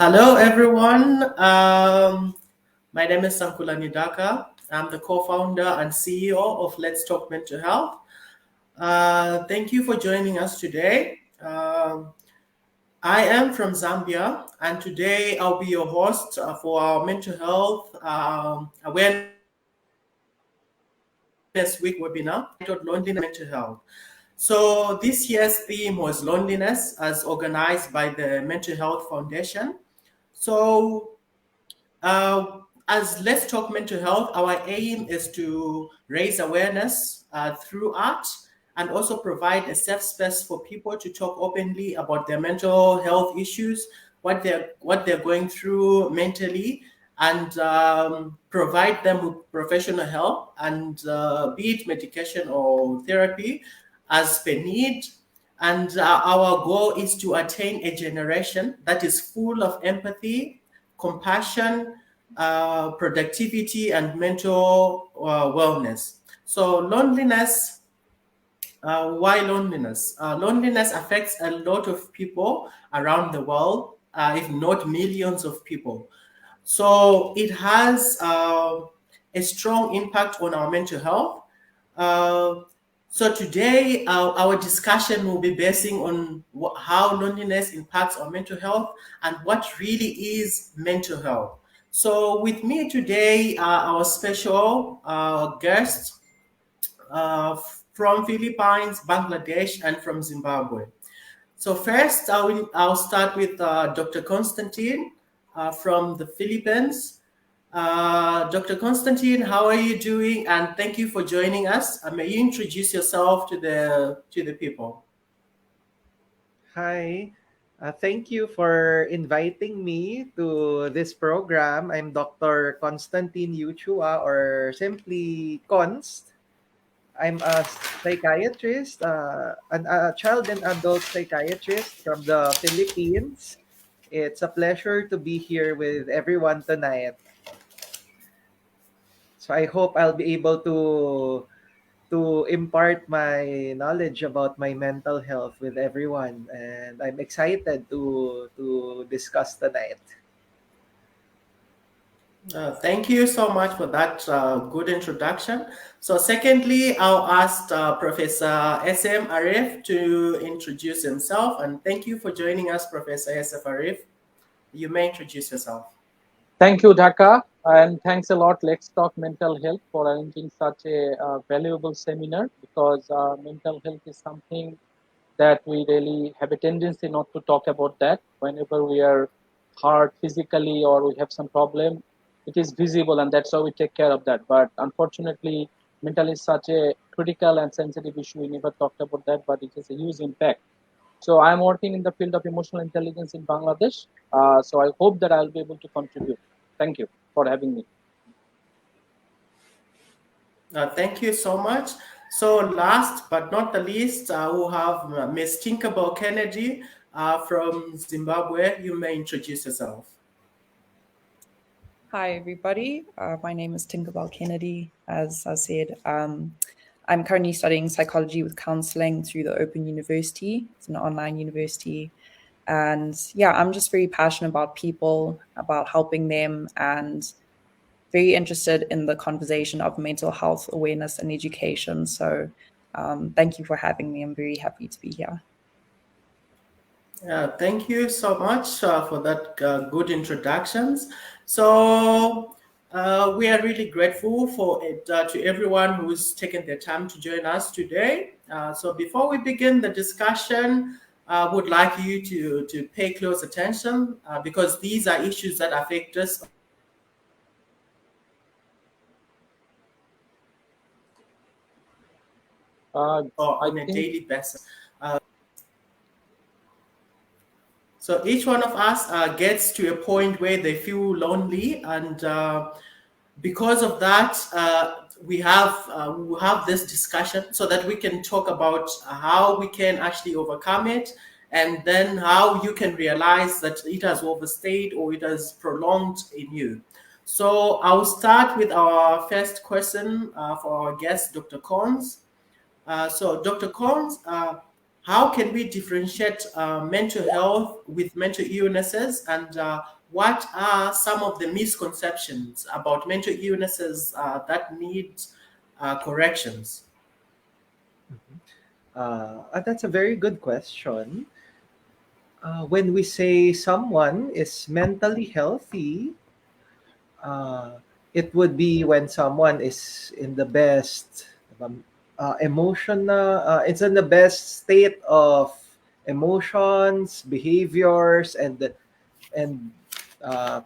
Hello, everyone. My name is Sankulani Daka. I'm the co-founder and CEO of Let's Talk Mental Health. Thank you for joining us today. I am from Zambia, and today I'll be your host for our mental health awareness week webinar titled Loneliness and Mental Health. So this year's theme was loneliness, as organized by the Mental Health Foundation. So as Let's Talk Mental Health, our aim is to raise awareness through art and also provide a safe space for people to talk openly about their mental health issues, what they're going through mentally, and provide them with professional help and be it medication or therapy as per need. And our goal is to attain a generation that is full of empathy, compassion, productivity, and mental wellness. So, loneliness. Why loneliness? Loneliness affects a lot of people around the world, if not millions of people. So, it has a strong impact on our mental health. Uh, so today, our discussion will be basing on how loneliness impacts our mental health and what really is mental health. So with me today are our special guests from Philippines, Bangladesh, and from Zimbabwe. So first, I'll start with Dr. Constantine from the Philippines. Dr. Constantine, how are you doing? And thank you for joining us. May you introduce yourself to the people? Hi. Thank you for inviting me to this program. I'm Dr. Constantine Yuchua, or simply Const. I'm a psychiatrist, a child and adult psychiatrist from the Philippines. It's a pleasure to be here with everyone tonight. So I hope I'll be able to impart my knowledge about my mental health with everyone, and I'm excited to discuss tonight. Thank you so much for that good introduction. So secondly, I'll ask Professor SM Arif to introduce himself. And thank you for joining us, Professor SF Arif. You may introduce yourself. Thank you, Dhaka, and thanks a lot, Let's Talk Mental Health, for arranging such a valuable seminar, because mental health is something that we really have a tendency not to talk about that. Whenever we are hurt physically or we have some problem, it is visible, and that's how we take care of that. But unfortunately, mental is such a critical and sensitive issue. We never talked about that, but it has a huge impact. So I'm working in the field of emotional intelligence in Bangladesh. So I hope that I'll be able to contribute. Thank you for having me. Thank you so much. So last but not the least, we'll have Ms. Tinkerbell Kennedy from Zimbabwe. You may introduce yourself. Hi, everybody. My name is Tinkerbell Kennedy. As I said, I'm currently studying psychology with counseling through the Open University. It's an online university. And yeah, I'm just very passionate about people, about helping them, and very interested in the conversation of mental health awareness and education. So thank you for having me. I'm very happy to be here. Thank you so much for that good introductions. So we are really grateful for it to everyone who's taken their time to join us today. So before we begin the discussion, I would like you to pay close attention because these are issues that affect us or I on a think daily basis. So each one of us gets to a point where they feel lonely, and because of that, we have this discussion so that we can talk about how we can actually overcome it, and then how you can realize that it has overstayed or it has prolonged in you. So I'll start with our first question for our guest, Dr. Cons. So, Dr. Cons, how can we differentiate mental health with mental illnesses, and what are some of the misconceptions about mental illnesses that need corrections? That's a very good question. When we say someone is mentally healthy, uh, it would be when someone is in the best it's in the best state of emotions, behaviors, and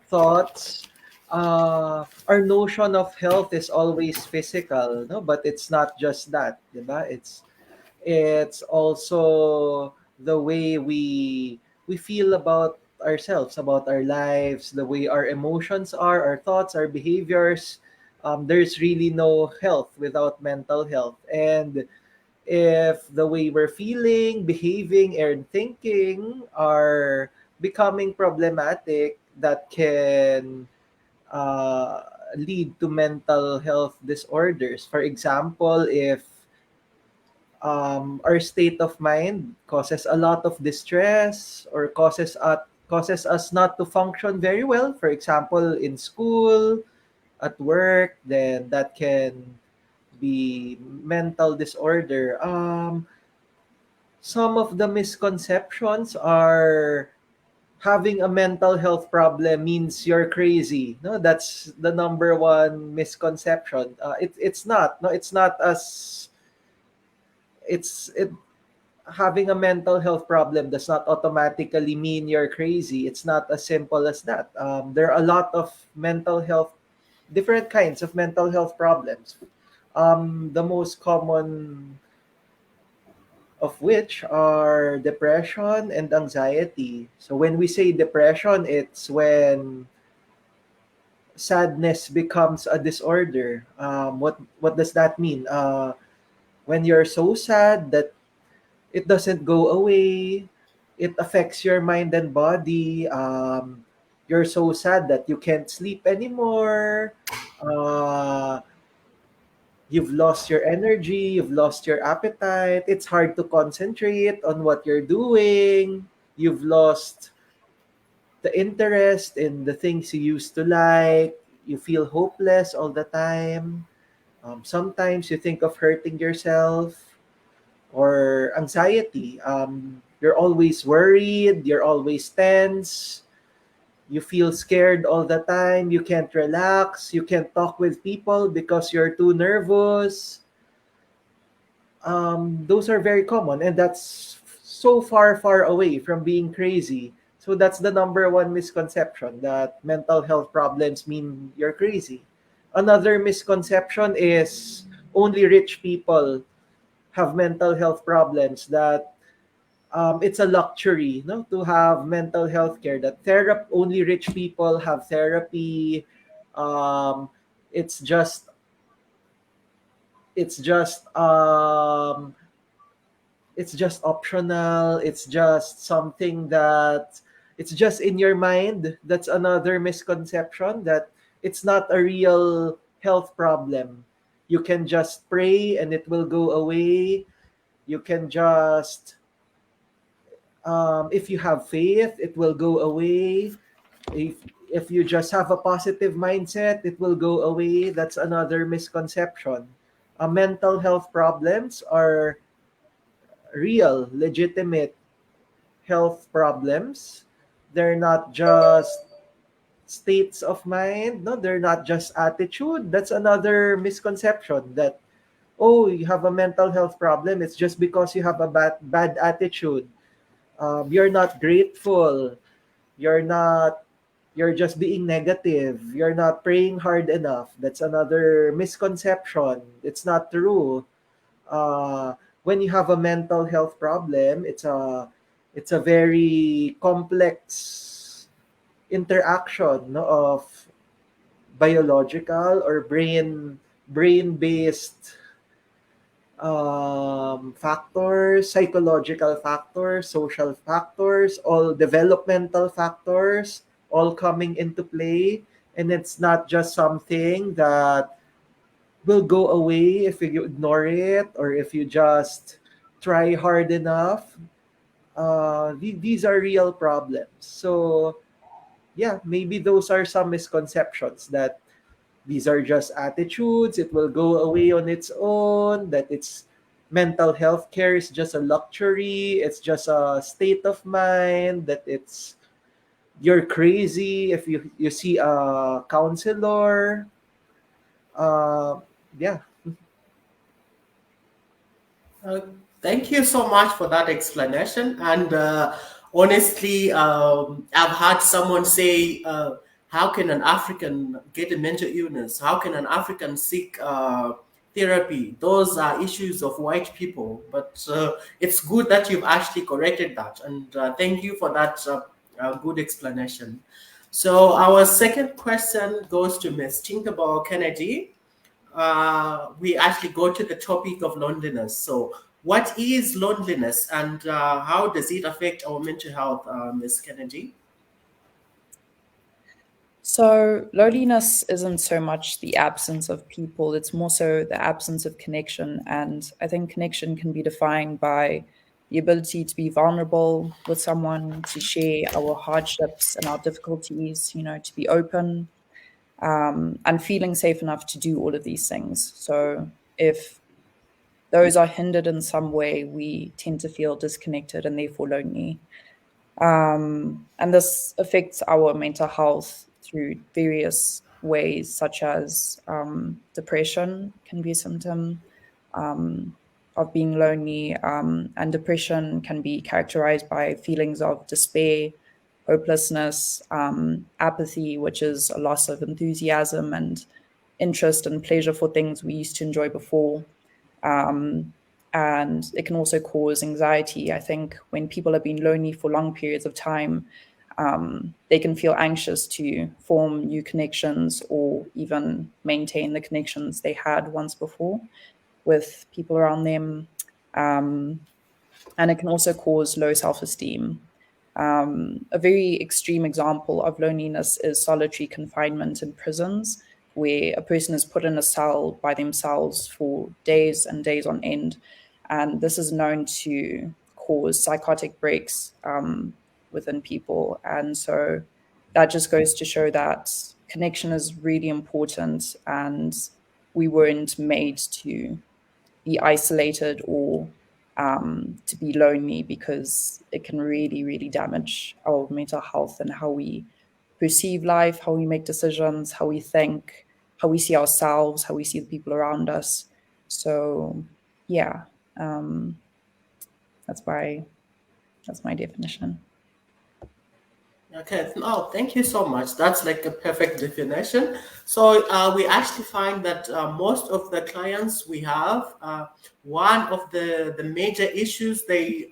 thoughts. Our notion of health is always physical, no, but it's not just that, diba? It's also the way we feel about ourselves, about our lives, the way our emotions are, our thoughts, our behaviors. There's really no health without mental health. And if the way we're feeling, behaving, and thinking are becoming problematic, that can uh, lead to mental health disorders. For example, if our state of mind causes a lot of distress or causes us not to function very well, for example, in school, at work, then that can be mental disorder. Some of the misconceptions are having a mental health problem means you're crazy. No, that's the number one misconception. It's not. No, it's not as it's it having a mental health problem does not automatically mean you're crazy. It's not as simple as that. There are a lot of mental health, different kinds of mental health problems. The most common of which are depression and anxiety. So when we say depression, it's when sadness becomes a disorder. What does that mean? When you're so sad that it doesn't go away, it affects your mind and body. You're so sad that you can't sleep anymore. Uh, you've lost your energy, you've lost your appetite. It's hard to concentrate on what you're doing. You've lost the interest in the things you used to like. You feel hopeless all the time. Sometimes you think of hurting yourself. Or anxiety. You're always worried, you're always tense, you feel scared all the time, you can't relax, you can't talk with people because you're too nervous. Those are very common, and that's so far away from being crazy. So that's the number one misconception, that mental health problems mean you're crazy. Another misconception is only rich people have mental health problems, that it's a luxury, no, to have mental health care, that therapy only rich people have therapy. um it's just it's just um it's just optional, it's just something that it's just in your mind. That's another misconception, that it's not a real health problem. You can just pray and it will go away. You can just if you have faith, it will go away. If you just have a positive mindset, it will go away. That's another misconception. Mental health problems are real, legitimate health problems. They're not just states of mind. No, they're not just attitude. That's another misconception, that oh, you have a mental health problem. It's just because you have a bad attitude. You're not grateful. You're not you're just being negative. You're not praying hard enough. That's another misconception. It's not true. uh, when you have a mental health problem, it's a very complex interaction, no, of biological or brain based factors, psychological factors, social factors, all developmental factors, all coming into play. And it's not just something that will go away if you ignore it, or if you just try hard enough. These are real problems. So yeah, maybe those are some misconceptions that these are just attitudes, it will go away on its own, that it's mental health care is just a luxury, it's just a state of mind, that it's you're crazy if you see a counselor. Uh, yeah. Uh, Thank you so much for that explanation. And honestly, I've had someone say, how can an African get a mental illness? How can an African seek therapy? Those are issues of white people. But it's good that you've actually corrected that. And thank you for that good explanation. So, our second question goes to Ms. Tinkerbell Kennedy. We actually go to the topic of loneliness. So, what is loneliness and how does it affect our mental health, Ms. Kennedy? So, loneliness isn't so much the absence of people, it's more so the absence of connection. And I think connection can be defined by the ability to be vulnerable with someone, to share our hardships and our difficulties, to be open, and feeling safe enough to do all of these things. So, if those are hindered in some way, we tend to feel disconnected and therefore lonely. And this affects our mental health through various ways, such as depression can be a symptom of being lonely. And depression can be characterized by feelings of despair, hopelessness, apathy, which is a loss of enthusiasm and interest and pleasure for things we used to enjoy before. And it can also cause anxiety. I think when people have been lonely for long periods of time, they can feel anxious to form new connections or even maintain the connections they had once before with people around them. And it can also cause low self-esteem. A very extreme example of loneliness is solitary confinement in prisons, where a person is put in a cell by themselves for days and days on end. And this is known to cause psychotic breaks within people. And so that just goes to show that connection is really important, and we weren't made to be isolated or to be lonely, because it can really, really damage our mental health and how we perceive life, how we make decisions, how we think, how we see ourselves, how we see the people around us. So, yeah, um, that's my definition. Okay, no, thank you so much. That's like a perfect definition. So we actually find that most of the clients we have, one of the major issues they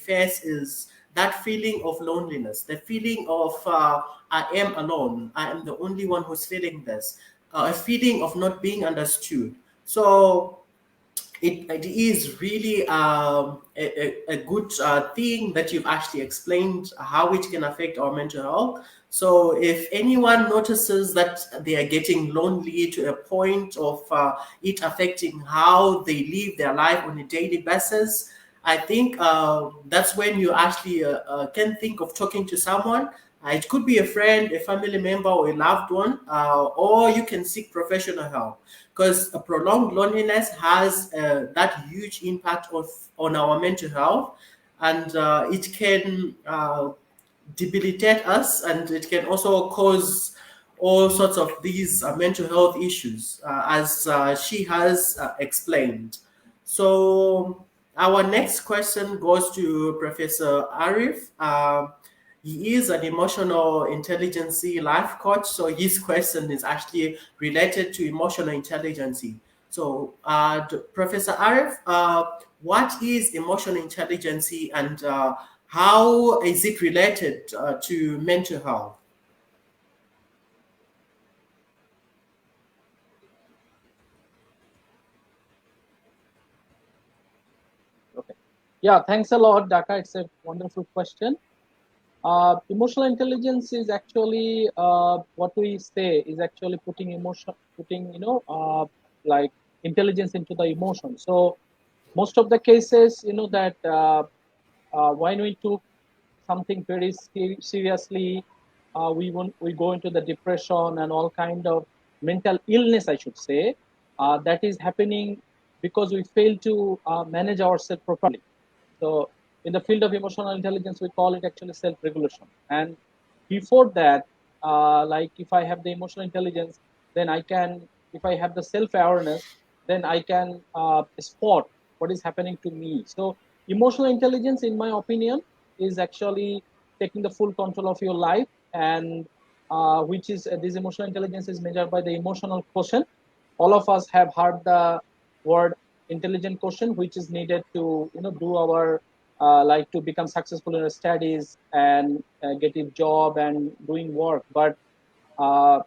face is that feeling of loneliness, the feeling of I am alone, I am the only one who's feeling this, a feeling of not being understood. So it is really a good thing that you've actually explained how it can affect our mental health. So if anyone notices that they are getting lonely to a point of it affecting how they live their life on a daily basis, I think that's when you actually can think of talking to someone. It could be a friend, a family member, or a loved one, or you can seek professional help, because a prolonged loneliness has that huge impact on our mental health, and it can debilitate us, and it can also cause all sorts of these mental health issues, as she has explained. So our next question goes to Professor Arif. He is an emotional intelligence life coach, so his question is actually related to emotional intelligence. So, Professor Arif, what is emotional intelligence and how is it related to mental health? Okay. Yeah, thanks a lot, Daka. It's a wonderful question. Emotional intelligence is actually what we say is actually putting emotion, putting like intelligence into the emotion. So most of the cases, that when we took something very seriously, we go into the depression and all kind of mental illness, I should say, that is happening because we fail to manage ourselves properly. So in the field of emotional intelligence, we call it actually self-regulation. And before that, like if I have the emotional intelligence, then I can, if I have the self-awareness, then I can spot what is happening to me. So emotional intelligence, in my opinion, is actually taking the full control of your life, and which is this emotional intelligence is measured by the emotional quotient. All of us have heard the word intelligent quotient, which is needed to do our like to become successful in our studies and get a job and doing work. But uh,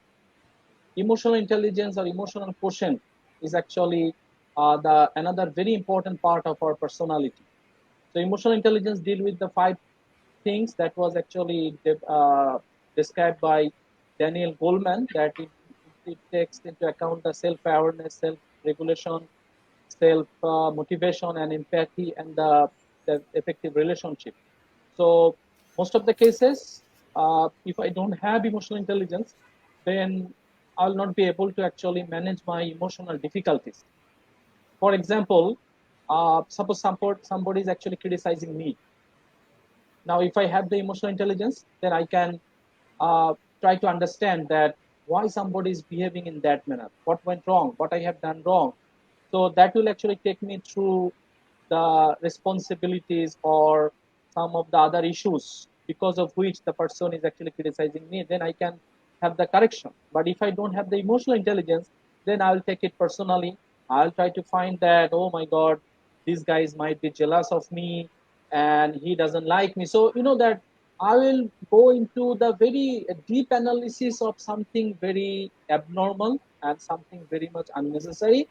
emotional intelligence or emotional quotient is actually the another very important part of our personality. So emotional intelligence deal with the five things that was actually described by Daniel Goleman, that it takes into account the self-awareness, self-regulation, self-motivation, and empathy, and the effective relationship. So most of the cases, if I don't have emotional intelligence, then I'll not be able to actually manage my emotional difficulties. For example, suppose somebody is actually criticizing me. Now, if I have the emotional intelligence, then I can try to understand that why somebody is behaving in that manner, what went wrong, what I have done wrong. So that will actually take me through the responsibilities or some of the other issues because of which the person is actually criticizing me. Then I can have the correction. But if I don't have the emotional intelligence, then I'll take it personally. I'll try to find that, oh my God, these guys might be jealous of me and he doesn't like me. So that I will go into the very deep analysis of something very abnormal and something very much unnecessary,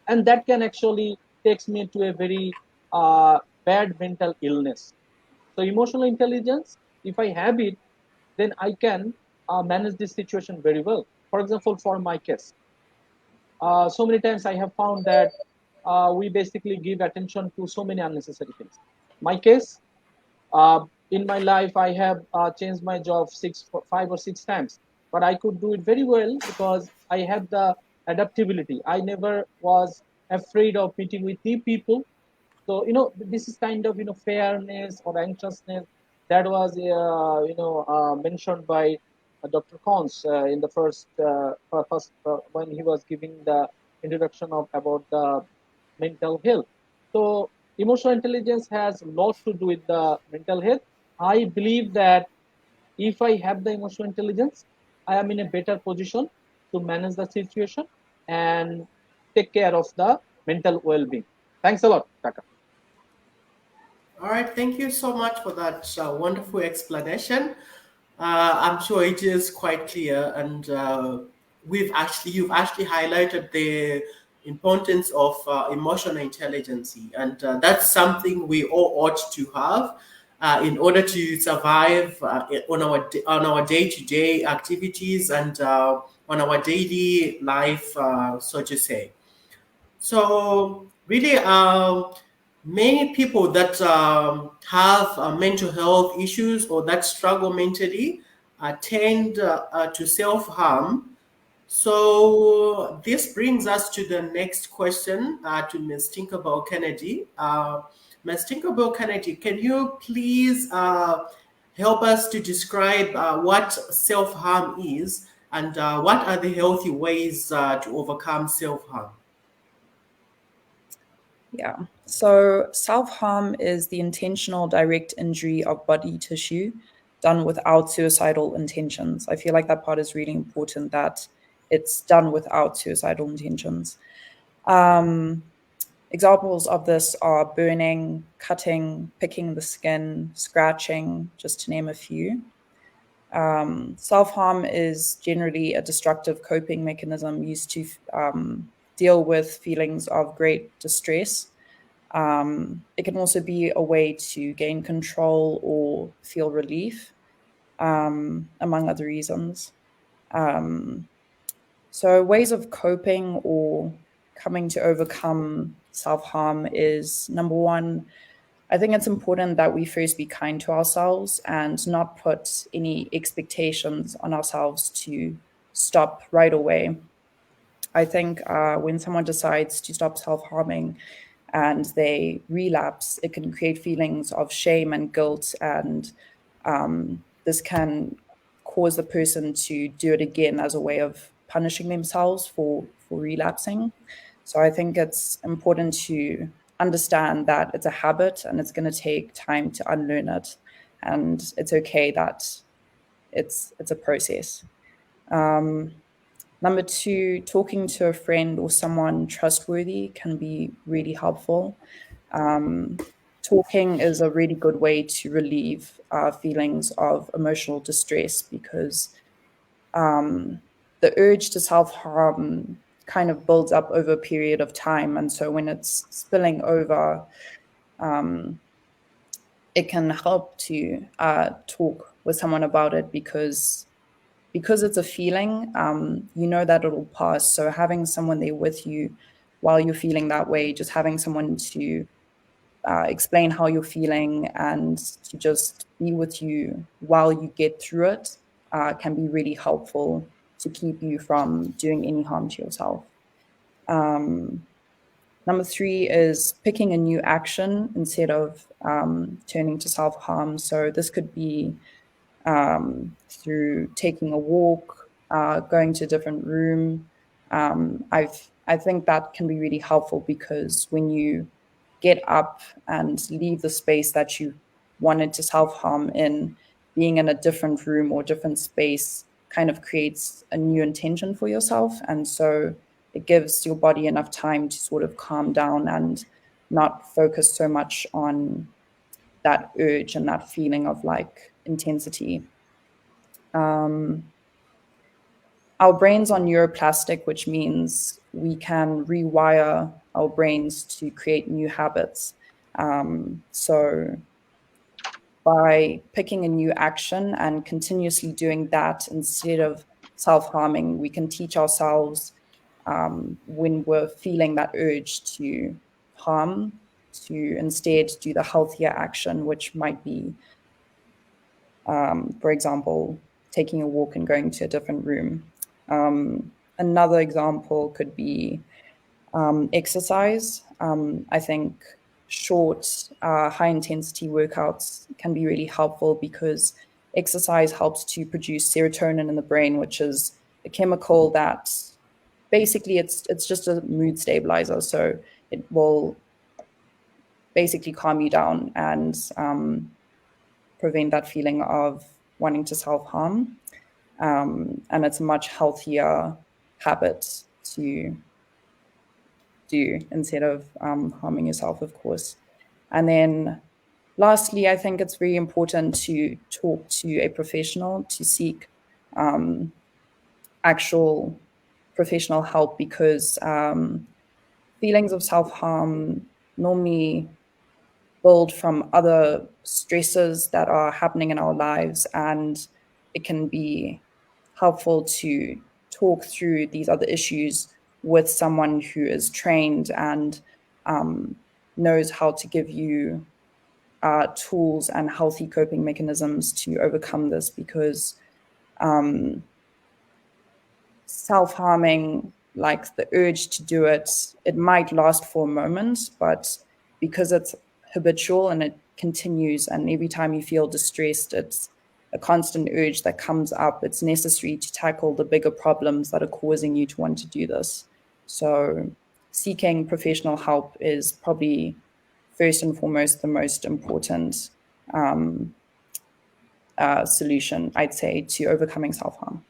and that can actually takes me to a very bad mental illness. So emotional intelligence, if I have it, then I can manage this situation very well. For example, for my case, so many times I have found that we basically give attention to so many unnecessary things. My case, in my life, I have changed my job 5 or 6 times, but I could do it very well because I have the adaptability. I never was afraid of meeting with new people. So this is kind of fairness or anxiousness that was mentioned by Dr. Kons in the first when he was giving the introduction of about the mental health. So emotional intelligence has a lot to do with the mental health. I believe that if I have the emotional intelligence, I am in a better position to manage the situation and take care of the mental well-being. Thanks a lot, Taka. All right, thank you so much for that wonderful explanation. I'm sure it is quite clear, and you've actually highlighted the importance of emotional intelligence, and that's something we all ought to have in order to survive on our day-to-day activities and on our daily life, so to say. So really, many people that have mental health issues or that struggle mentally tend to self-harm. So this brings us to the next question to Ms. Tinkerbell Kennedy. Ms. Tinkerbell Kennedy, can you please help us to describe what self-harm is and what are the healthy ways to overcome self-harm? Yeah. So self-harm is the intentional direct injury of body tissue done without suicidal intentions. I feel like that part is really important, that it's done without suicidal intentions. Examples of this are burning, cutting, picking the skin, scratching, just to name a few. Self-harm is generally a destructive coping mechanism used to deal with feelings of great distress. It can also be a way to gain control or feel relief, among other reasons. So ways of coping or coming to overcome self-harm is, number one, I think it's important that we first be kind to ourselves and not put any expectations on ourselves to stop right away. I think when someone decides to stop self-harming and they relapse, it can create feelings of shame and guilt, and this can cause the person to do it again as a way of punishing themselves for relapsing. So I think it's important to understand that it's a habit and it's going to take time to unlearn it, and it's okay that it's a process. Number two, talking to a friend or someone trustworthy can be really helpful. Talking is a really good way to relieve feelings of emotional distress, because the urge to self-harm kind of builds up over a period of time. And so when it's spilling over, it can help to talk with someone about it, because it's a feeling, you know that it'll pass. So having someone there with you while you're feeling that way, just having someone to explain how you're feeling and to just be with you while you get through it can be really helpful to keep you from doing any harm to yourself. Number three is picking a new action instead of turning to self-harm. So this could be through taking a walk, going to a different room. I think that can be really helpful, because when you get up and leave the space that you wanted to self-harm in, being in a different room or different space kind of creates a new intention for yourself. And so it gives your body enough time to sort of calm down and not focus so much on that urge and that feeling of like intensity. Our brains are neuroplastic, which means we can rewire our brains to create new habits. So by picking a new action and continuously doing that instead of self-harming, we can teach ourselves when we're feeling that urge to harm, to instead do the healthier action, which might be, for example, taking a walk and going to a different room. Another example could be exercise. I think short, high-intensity workouts can be really helpful, because exercise helps to produce serotonin in the brain, which is a chemical that basically it's just a mood stabilizer. So it will basically calm you down and prevent that feeling of wanting to self-harm. And it's a much healthier habit to do instead of harming yourself, of course. And then lastly, I think it's very important to talk to a professional, to seek actual professional help, because feelings of self-harm normally build from other stresses that are happening in our lives, and it can be helpful to talk through these other issues with someone who is trained and knows how to give you tools and healthy coping mechanisms to overcome this, because self-harming, like the urge to do it, it might last for a moment, but because it's habitual and it continues, and every time you feel distressed, it's a constant urge that comes up, it's necessary to tackle the bigger problems that are causing you to want to do this. So seeking professional help is probably first and foremost the most important solution, I'd say, to overcoming self-harm.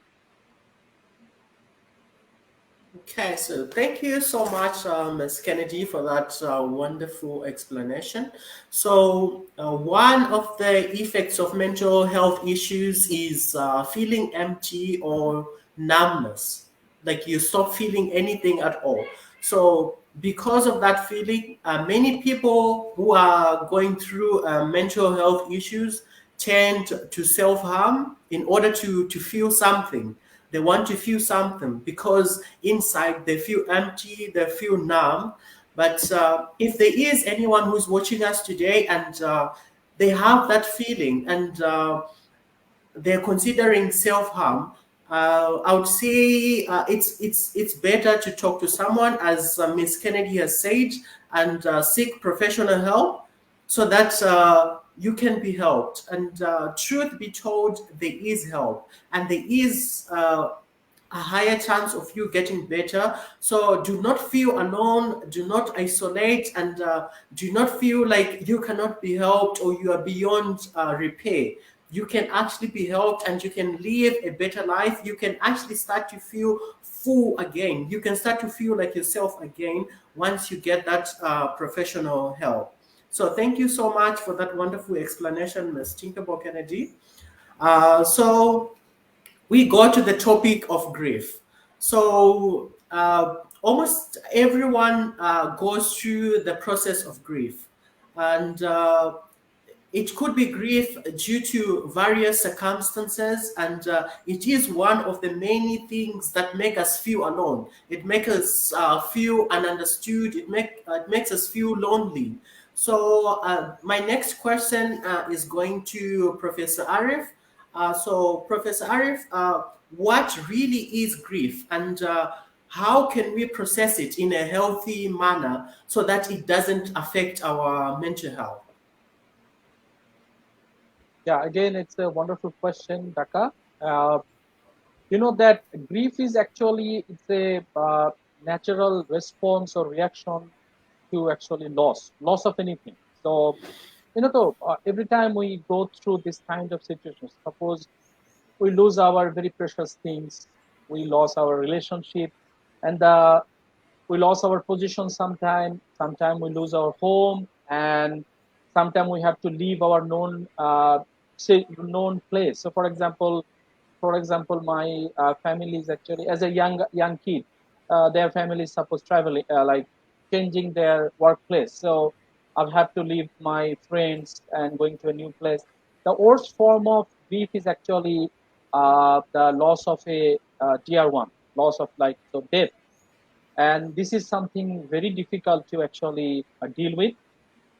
Okay, so thank you so much, Ms. Kennedy, for that wonderful explanation. So one of the effects of mental health issues is feeling empty or numbness, like you stop feeling anything at all. So because of that feeling, many people who are going through mental health issues tend to self-harm in order to feel something. They want to feel something because inside they feel empty, they feel numb. But if there is anyone who's watching us today and they have that feeling and they're considering self-harm, I would say it's better to talk to someone, as Ms. Kennedy has said, and seek professional help so that you can be helped. And truth be told, there is help, and there is a higher chance of you getting better. So do not feel alone, do not isolate, and do not feel like you cannot be helped or you are beyond repair. You can actually be helped and you can live a better life. You can actually start to feel full again. You can start to feel like yourself again once you get that professional help. So thank you so much for that wonderful explanation, Ms. Tinkerbell Kennedy. So we go to the topic of grief. So almost everyone goes through the process of grief, and it could be grief due to various circumstances, and it is one of the many things that make us feel alone. It makes us feel ununderstood. It makes us feel lonely. So my next question is going to Professor Arif. So Professor Arif, what really is grief, and how can we process it in a healthy manner so that it doesn't affect our mental health? Yeah, again, it's a wonderful question, Daka. Uh, you know that grief is actually it's a natural response or reaction to actually loss of anything. So so every time we go through this kind of situations, suppose we lose our very precious things, we lose our relationship, and we lost our position sometime we lose our home, and sometime we have to leave our known known place. So for example my family is actually as a young kid, their family is supposed traveling, like changing their workplace. So I'll have to leave my friends and going to a new place. The worst form of grief is actually the loss of a dear one, loss of like so death. And this is something very difficult to actually deal with.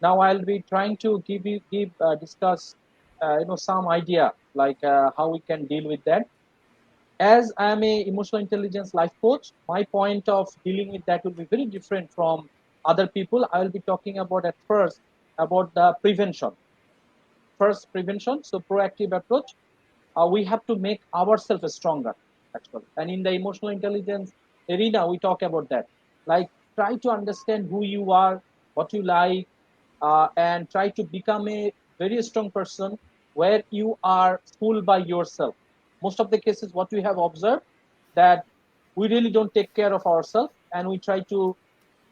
Now I'll be trying to give discuss some idea like how we can deal with that. As I am a emotional intelligence life coach, my point of dealing with that will be very different from other people. I will be talking about at first about the prevention. First, prevention, so proactive approach. We have to make ourselves stronger, actually. And in the emotional intelligence arena, we talk about that. Like, try to understand who you are, what you like, and try to become a very strong person where you are full by yourself. Most of the cases, what we have observed, that we really don't take care of ourselves, and we try to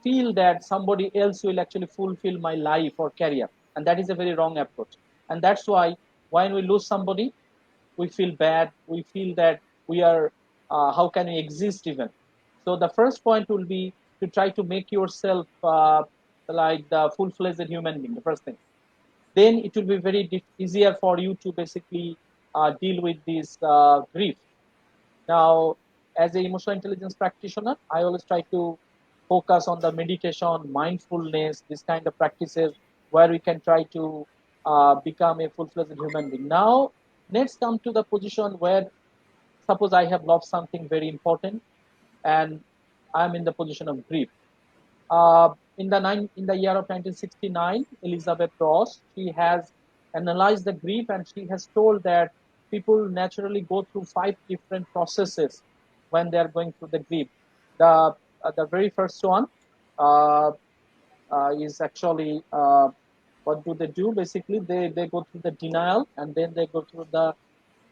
feel that somebody else will actually fulfill my life or career, and that is a very wrong approach. And that's why when we lose somebody, we feel bad, we feel that we are how can we exist even. So the first point will be to try to make yourself like the full-fledged human being, the first thing. Then it will be very easier for you to basically deal with this grief. Now, as an emotional intelligence practitioner, I always try to focus on the meditation, mindfulness, this kind of practices where we can try to become a full-fledged human being. Now, let's come to the position where suppose I have lost something very important and I'm in the position of grief. In the year of 1969, Elizabeth Ross, she has analyzed the grief, and she has told that people naturally go through 5 different processes when they are going through the grief. The very first one uh, is actually what do they do? Basically, they go through the denial, and then they go through the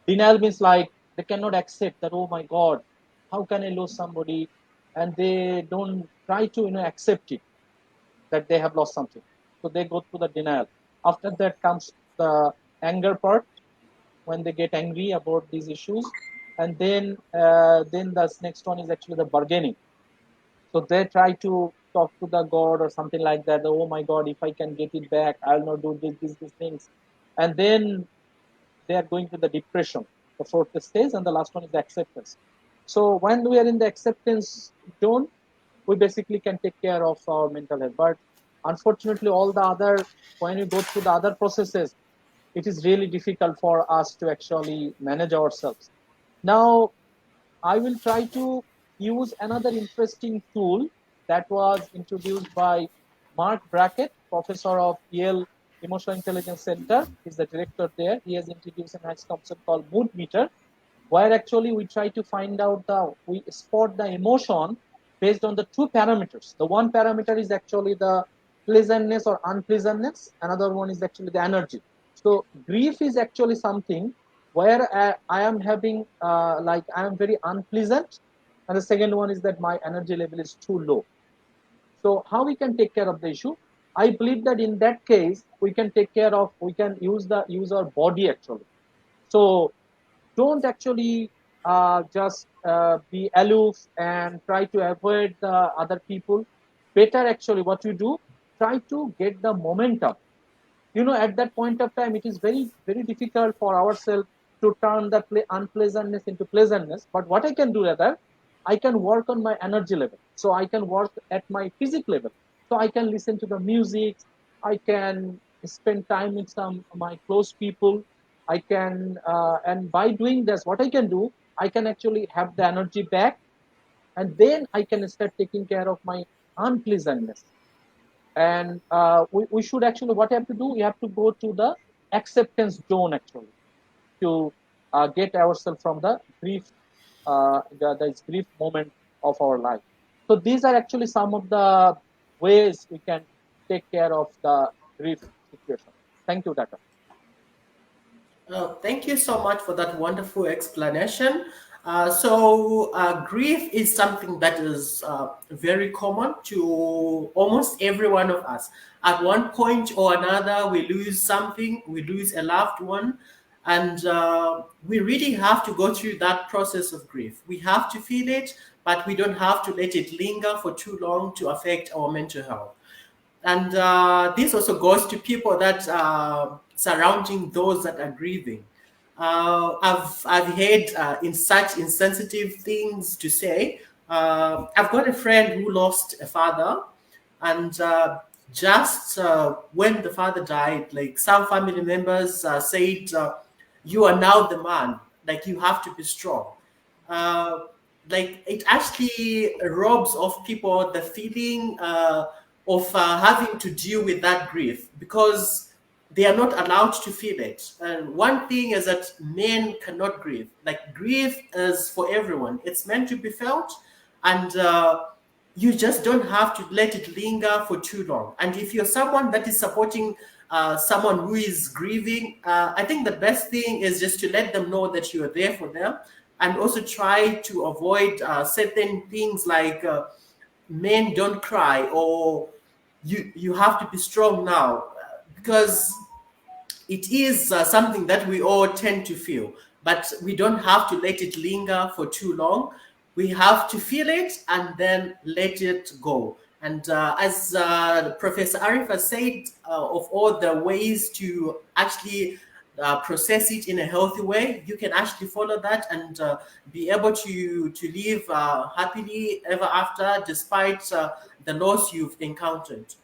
denial means like they cannot accept that, oh my God, how can I lose somebody, and they don't try to accept it that they have lost something. So they go through the denial. After that comes the anger part, when they get angry about these issues, and then the next one is actually the bargaining. So they try to talk to the God or something like that. Oh my God, if I can get it back, I'll not do these things. And then they are going to the depression, the fourth stage, and the last one is the acceptance. So when we are in the acceptance zone, we basically can take care of our mental health. But unfortunately, all the other, when you go through the other processes, it is really difficult for us to actually manage ourselves. Now, I will try to use another interesting tool that was introduced by Mark Brackett, professor of Yale Emotional Intelligence Center. He's the director there. He has introduced a nice concept called mood meter, where actually we try to find out we spot the emotion based on the two parameters. The one parameter is actually the pleasantness or unpleasantness. Another one is actually the energy. So grief is actually something where I am having like I am very unpleasant, and the second one is that my energy level is too low. So how we can take care of the issue? I believe that in that case we can take care of, we can use our body actually. So don't actually just be aloof and try to avoid the other people. Better actually what you do, try to get the momentum. At that point of time, it is very difficult for ourselves to turn the unpleasantness into pleasantness. But what I can do rather, I can work on my energy level, so I can work at my physical level. So I can listen to the music, I can spend time with some of my close people. I can and by doing this, what I can do, I can actually have the energy back, and then I can start taking care of my unpleasantness. And we should actually, what you have to do, you have to go to the acceptance zone actually, to get ourselves from the grief, the grief moment of our life. So these are actually some of the ways we can take care of the grief situation. Thank you, Dr. Thank you so much for that wonderful explanation. Grief is something that is very common to almost every one of us. At one point or another, we lose something, we lose a loved one, and we really have to go through that process of grief. We have to feel it, but we don't have to let it linger for too long to affect our mental health. And this also goes to people that are surrounding those that are grieving. I've heard in such insensitive things to say. I've got a friend who lost a father, and just when the father died, like some family members said, "You are now the man. Like you have to be strong." Uh, like it actually robs of people the feeling of having to deal with that grief because they are not allowed to feel it. And one thing is that men cannot grieve. Like grief is for everyone. It's meant to be felt, and you just don't have to let it linger for too long. And if you're someone that is supporting someone who is grieving, I think the best thing is just to let them know that you are there for them, and also try to avoid certain things like men don't cry, or you have to be strong now, because it is something that we all tend to feel, but we don't have to let it linger for too long. We have to feel it and then let it go. And as Professor Arifa said, of all the ways to actually process it in a healthy way, you can actually follow that and be able to live happily ever after, despite the loss you've encountered.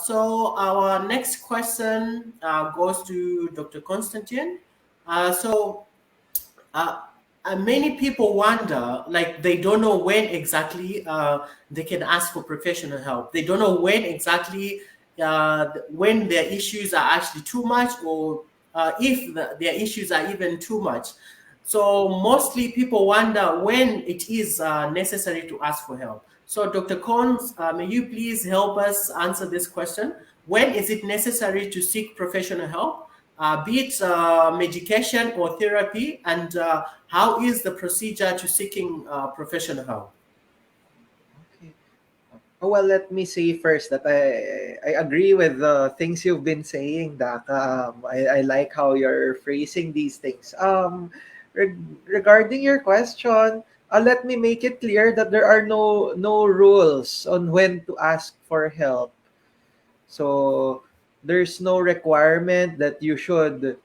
So our next question goes to Dr. Konstantin. So uh, many people wonder, like they don't know when exactly they can ask for professional help. They don't know when exactly when their issues are actually too much, or if their issues are even too much. So mostly people wonder when it is necessary to ask for help. So Dr. Cons, may you please help us answer this question? When is it necessary to seek professional help? Be it medication or therapy, and how is the procedure to seeking professional help? Okay. Oh, well, let me say first that I agree with the things you've been saying, Dak. I like how you're phrasing these things. Regarding your question, let me make it clear that there are no rules on when to ask for help. So there's no requirement that you should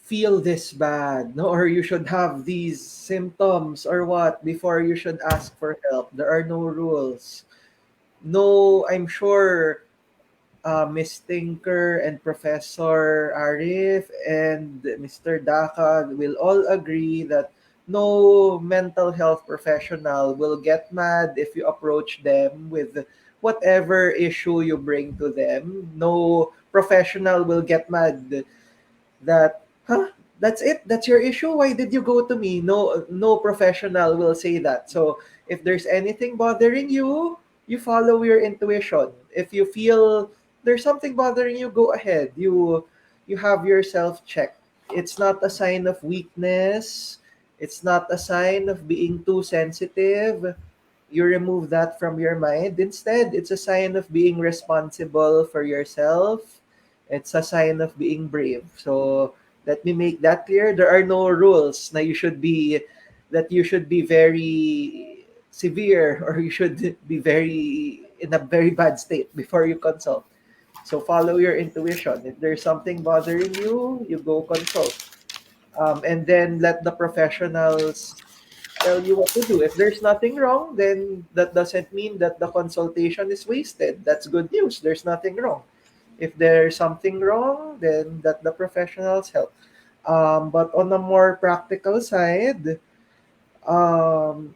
feel this bad, no, or you should have these symptoms or what before you should ask for help. There are no rules. No, I'm sure Miss Tinker and Professor Arif and Mr. Daka will all agree that no mental health professional will get mad if you approach them with whatever issue you bring to them. No professional will get mad that, huh, that's it, that's your issue, why did you go to me? No professional will say that. So if there's anything bothering you, you follow your intuition. If you feel there's something bothering you, go ahead, you have yourself checked. It's not a sign of weakness, it's not a sign of being too sensitive. You remove that from your mind. Instead, it's a sign of being responsible for yourself. It's a sign of being brave. So let me make that clear. There are no rules na you should be very severe or you should be very in a very bad state before you consult. So follow your intuition. If there's something bothering you, you go consult. And then let the professionals tell you what to do. If there's nothing wrong, then that doesn't mean that the consultation is wasted. That's good news. There's nothing wrong. If there's something wrong, then that the professionals help. But on a more practical side, um,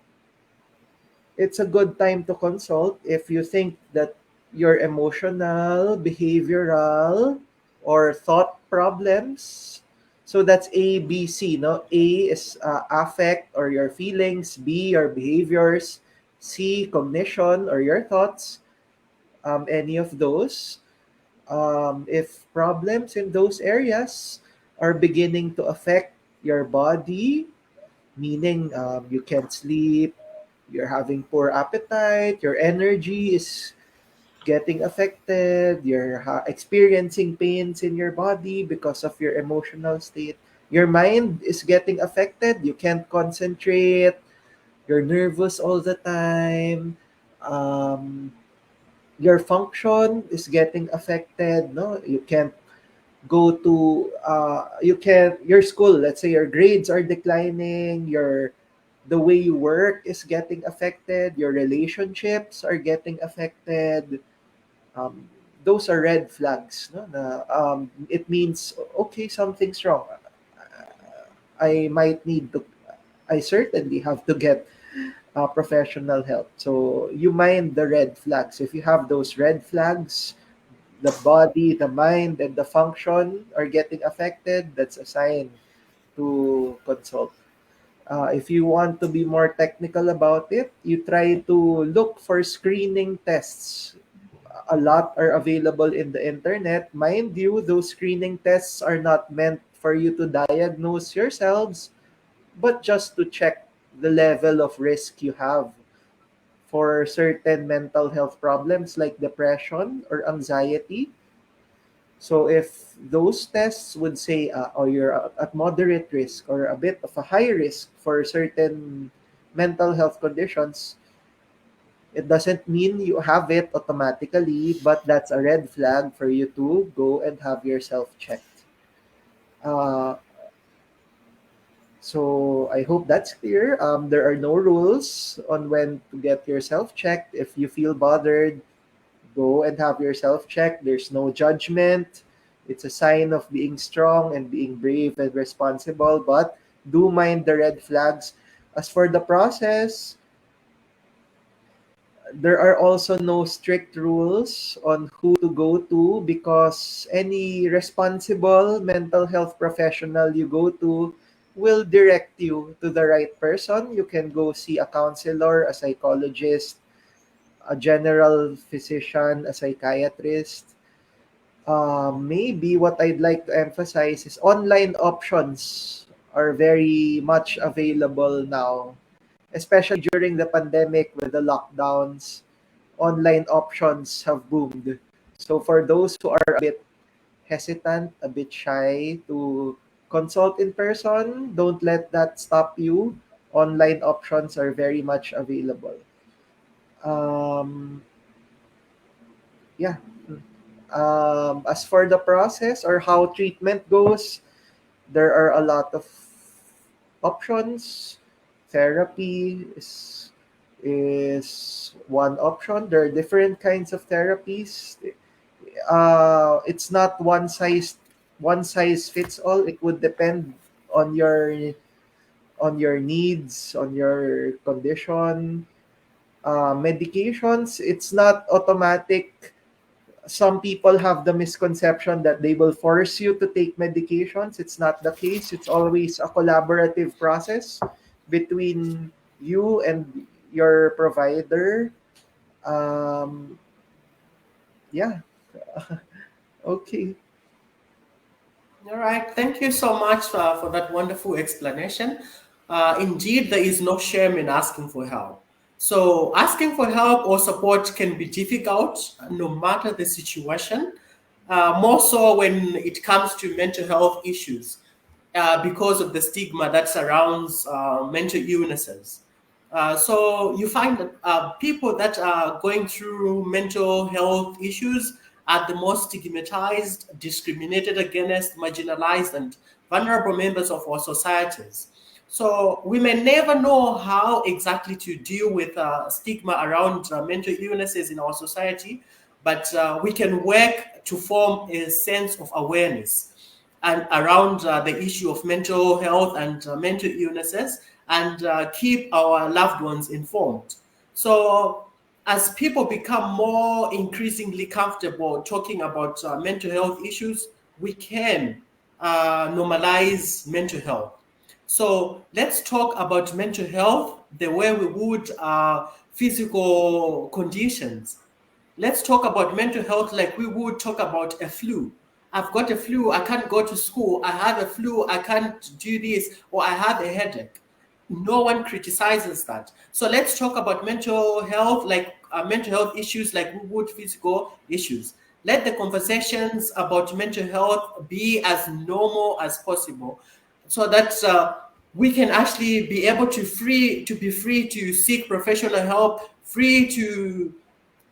it's a good time to consult if you think that your emotional, behavioral, or thought problems. So that's A, B, C. No, A is affect or your feelings. B, your behaviors. C, cognition or your thoughts. Any of those. If problems in those areas are beginning to affect your body, meaning you can't sleep, you're having poor appetite, your energy is getting affected, you're experiencing pains in your body because of your emotional state, your mind is getting affected, you can't concentrate, you're nervous all the time, um, your function is getting affected, no, you can't go to you can your school, let's say your grades are declining, your the way you work is getting affected, your relationships are getting affected, um, those are red flags, no? It means okay, something's wrong. I might need to, I certainly have to get professional help. So you mind the red flags. If you have those red flags, the body, the mind, and the function are getting affected, that's a sign to consult. If you want to be more technical about it, you try to look for screening tests. A lot are available in the internet. Mind you, those screening tests are not meant for you to diagnose yourselves, but just to check the level of risk you have for certain mental health problems like depression or anxiety. So if those tests would say, or you're at moderate risk or a bit of a high risk for certain mental health conditions, it doesn't mean you have it automatically, but that's a red flag for you to go and have yourself checked. Uh, so I hope that's clear. There are no rules on when to get yourself checked. If you feel bothered, go and have yourself checked. There's no judgment. It's a sign of being strong and being brave and responsible, but do mind the red flags. As for the process, there are also no strict rules on who to go to because any responsible mental health professional you go to will direct you to the right person. You can go see a counselor, a psychologist, a general physician, a psychiatrist. Maybe what I'd like to emphasize is online options are very much available now, especially during the pandemic with the lockdowns. Online options have boomed. So for those who are a bit hesitant, a bit shy to consult in person, don't let that stop you. Online options are very much available. Um, yeah. As for the process or how treatment goes, there are a lot of options. Therapy is one option. There are different kinds of therapies. It's not one size fits all. It would depend on your needs, on your condition. Medications, it's not automatic. Some people have the misconception that they will force you to take medications. It's not the case. It's always a collaborative process between you and your provider. Um, yeah. Okay. All right, thank you so much for that wonderful explanation. Indeed, there is no shame in asking for help. So, asking for help or support can be difficult no matter the situation, more so when it comes to mental health issues because of the stigma that surrounds mental illnesses. So you find that people that are going through mental health issues are the most stigmatized, discriminated against, marginalized, and vulnerable members of our societies. So we may never know how exactly to deal with stigma around mental illnesses in our society, but we can work to form a sense of awareness and around the issue of mental health and mental illnesses, and keep our loved ones informed. So, as people become more increasingly comfortable talking about mental health issues, we can normalize mental health. So, let's talk about mental health the way we would physical conditions. Let's talk about mental health like we would talk about a flu. I've got a flu, I can't go to school. I have a flu, I can't do this, or I have a headache. No one criticizes that. So let's talk about mental health, like mental health issues, like we would physical issues. Let the conversations about mental health be as normal as possible, so that we can actually be able to be free to seek professional help, free to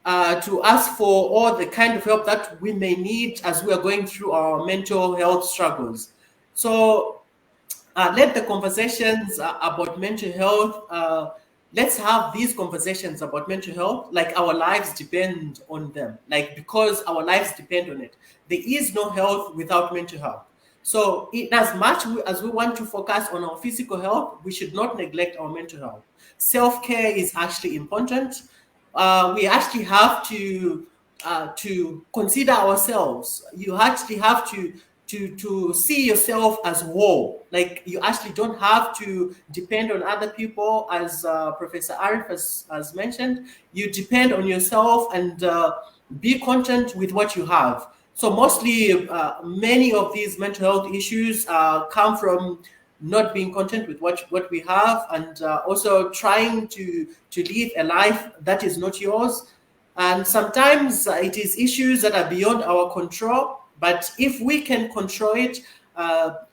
ask for all the kind of help that we may need as we are going through our mental health struggles. So let the conversations about mental health, let's have these conversations about mental health like our lives depend on them, like because our lives depend on it. There is no health without mental health. So, in as much as we want to focus on our physical health, we should not neglect our mental health. Self care is actually important. We actually have to consider ourselves. You actually have to see yourself as whole. Like you actually don't have to depend on other people, as Professor Arif has mentioned. You depend on yourself and be content with what you have. So mostly, many of these mental health issues come from not being content with what we have, and also trying to live a life that is not yours. And sometimes it is issues that are beyond our control. But if we can control it,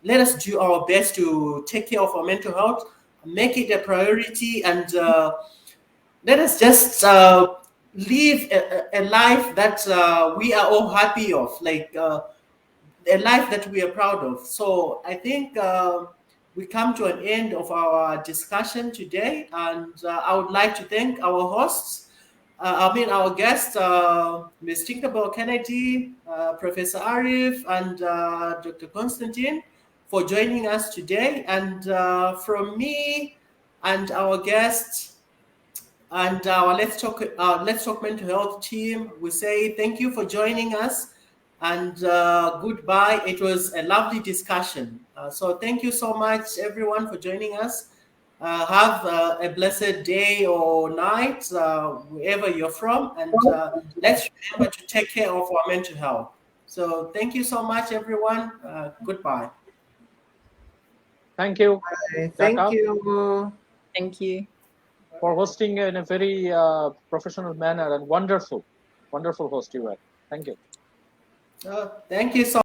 let us do our best to take care of our mental health, make it a priority, and let us just live a life that we are all happy of, like a life that we are proud of. So I think we come to an end of our discussion today, and I would like to thank our hosts. Our guests, Ms. Tinkerbell Kennedy, Professor Arif, and Dr. Constantine, for joining us today. And from me and our guests and our Let's Talk Mental Health team, we say thank you for joining us, and goodbye. It was a lovely discussion. So thank you so much, everyone, for joining us. Have a blessed day or night, wherever you're from, and let's remember to take care of our mental health. So thank you so much, everyone. Goodbye. Thank you, Thank Dhaka, you. Thank you. for hosting in a very professional manner and wonderful, wonderful host you were. Thank you. Thank you so